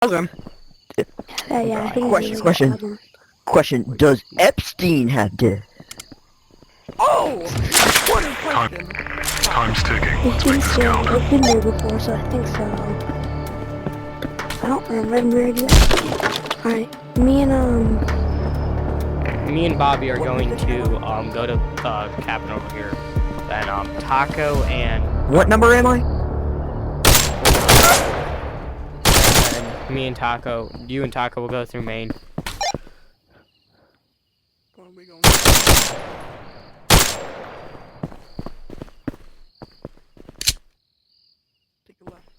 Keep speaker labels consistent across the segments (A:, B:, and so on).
A: Okay.
B: Yeah, I think
A: Question,
B: it's
A: question.
B: a problem.
A: Question, does Epstein have dick?
C: Oh! What a question!
D: Time's ticking.
B: I
D: Let's make
B: think
D: this
B: so.
D: count.
B: I've been there before, so I think so. I don't remember exactly. Alright, me
E: Me and Bobby are going to go to cabin over here. Then Taco and
A: What number am I?
E: me and Taco, you and Taco will go through Maine.
C: Where are we going? Take a left.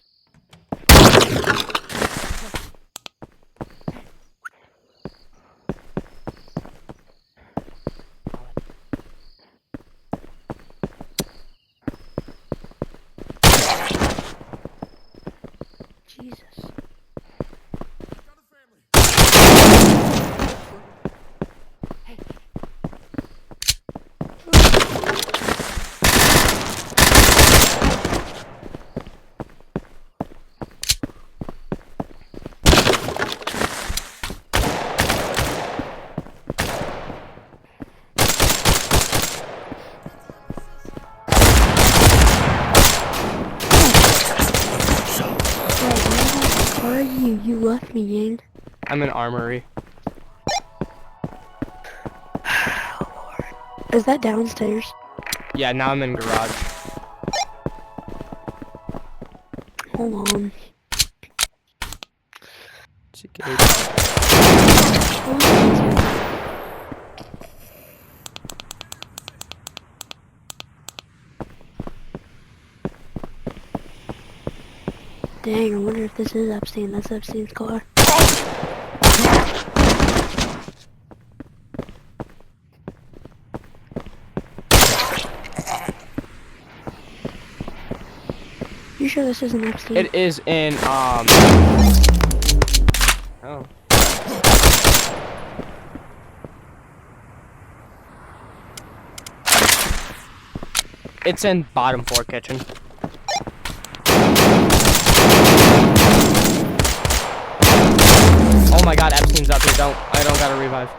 B: Jesus. Where are you? You left me, gang.
E: I'm in Armory.
B: Is that downstairs?
E: Yeah, now I'm in garage.
B: Hold on. Dang, I wonder if this is Epstein. That's Epstein's car. You sure this isn't Epstein?
E: It is in oh. It's in bottom floor kitchen. Oh my god, Epstein's up here. I don't gotta revive.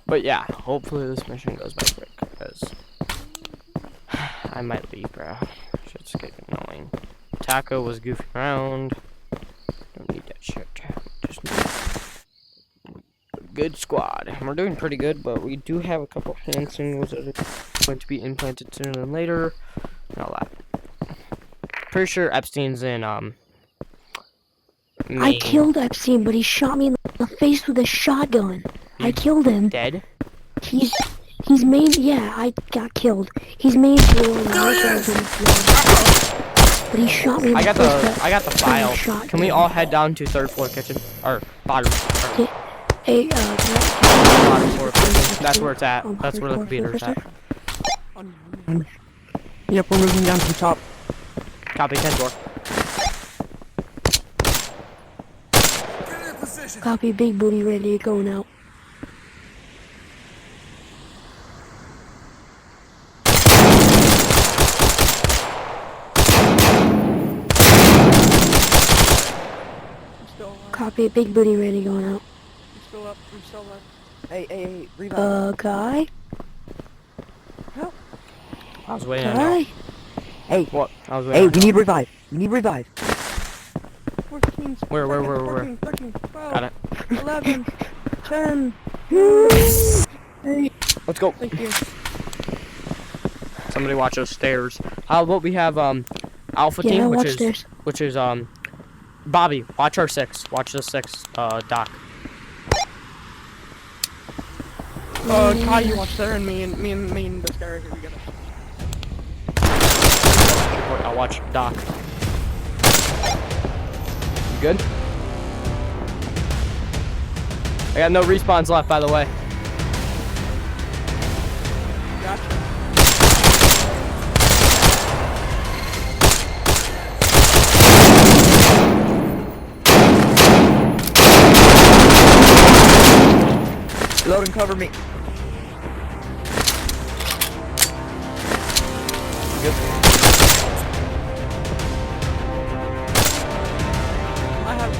E: But yeah, hopefully this mission goes by quick, because I might leave, bro. Shit's getting annoying. Taco was goofing around. Don't need that shit. Just need a good squad. We're doing pretty good, but we do have a couple hand signals that are going to be implanted sooner than later. And all that. Pretty sure Epstein's in,
B: I
E: Maine.
B: killed Epstein, but he shot me in the face with a shotgun. I killed him.
E: Dead?
B: He's main. Yeah, I got killed. He's main floor. And I was in the floor. But he shot me in the face.
E: I got the file. Can we all head down to third floor kitchen? Or bottom? Or
B: Hey,
E: bottom floor kitchen. That's where it's at. That's where the computer's at.
A: Yep, we're moving down to the top.
E: Copy 10 door.
B: Copy, big booty ready, going out. Copy, big booty ready, going out.
C: I'm still up. I'm still up.
A: Hey, revive.
B: Guy?
C: Help.
E: I was waiting on
B: Guy?
E: you.
A: Hey,
E: What? I was
A: hey,
E: waiting
A: we need revive. We need revive.
C: 14,
E: Where?
C: 14, 13, 12,
E: Got it.
C: 11, 10.
B: Hey.
E: Let's go.
C: Thank you.
E: Somebody watch those stairs. How about we have Alpha
B: Yeah,
E: team,
B: watch stairs.
E: which is Bobby, watch our 6. Watch the 6 dock.
C: Kai, you watch there, and me and this guy right here, we gotta.
E: I'll watch dock. You good? I got no respawns left, by the way.
C: Gotcha.
A: Reload and cover me.
C: I have.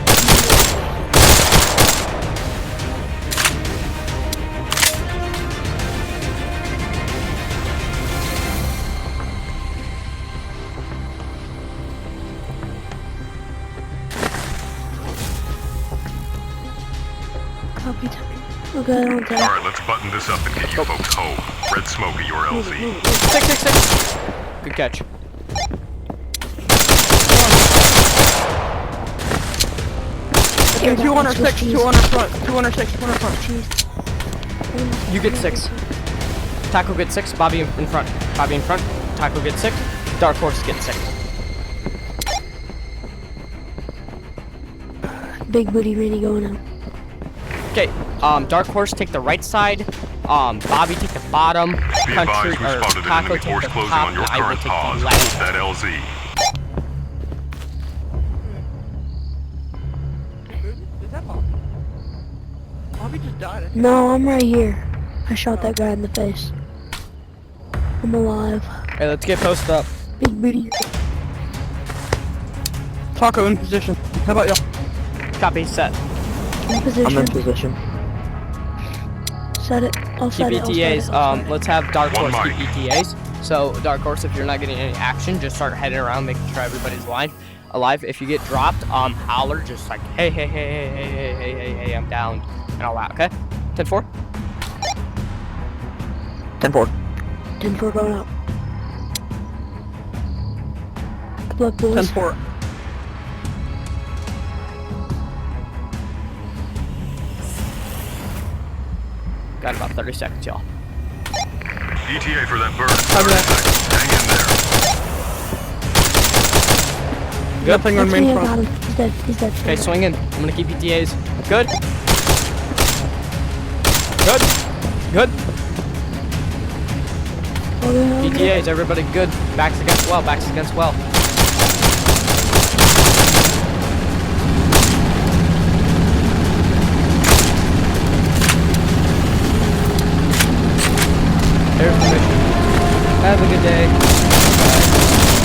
B: Copy time. Okay, I don't die.
D: Alright, let's button this up and get you folks home. Red smoke at your LZ.
E: 666. Good catch.
C: Okay, 206, 200 front, 206, 200 front.
E: You get 6. Taco gets 6. Bobby in front. Bobby in front. Taco gets 6. Dark Horse gets 6.
B: Big booty really going up.
E: Okay, Dark Horse take the right side. Bobby take the bottom.
D: Be
E: Country
D: advised, we
E: or
D: spotted an
E: Taco
D: enemy
E: take
D: force
E: the
D: closing
E: top.
D: on your
E: And I will
D: current
E: take
D: pause.
E: the
D: Hold
E: left.
D: that LZ.
C: Is that Bobby? Bobby just died. I think.
B: No, I'm right here. I shot that guy in the face. I'm alive.
E: Hey, let's get posted up.
B: Big booty.
C: Taco in position. How about y'all?
E: Copy, set.
B: In position.
A: I'm in position.
B: Set it. I'll
E: Keep
B: set it. I'll set
E: ETAs.
B: it, I'll set it.
E: Let's have Dark
D: One
E: Horse keep
D: mic.
E: ETAs. So, Dark Horse, if you're not getting any action, just start heading around, making sure everybody's alive. If you get dropped, holler, just like, hey, hey, hey, hey, hey, hey, hey, hey, hey, I'm down, and all that, okay? 10-4?
A: 10-4.
B: 10-4 going up. Good luck, boys.
C: 10-4.
E: Got about 30 seconds, y'all.
D: ETA for that burn.
C: Copy
D: 30
C: that.
D: seconds. Hang in there.
C: Nothing on
B: That's me,
C: main
B: I
C: front.
B: got him. He's dead. He's dead.
E: Okay, swing in. I'm gonna keep ETAs. Good. Good. Good.
B: Oh, yeah, okay.
E: ETAs, everybody good. Backs against well, backs against well.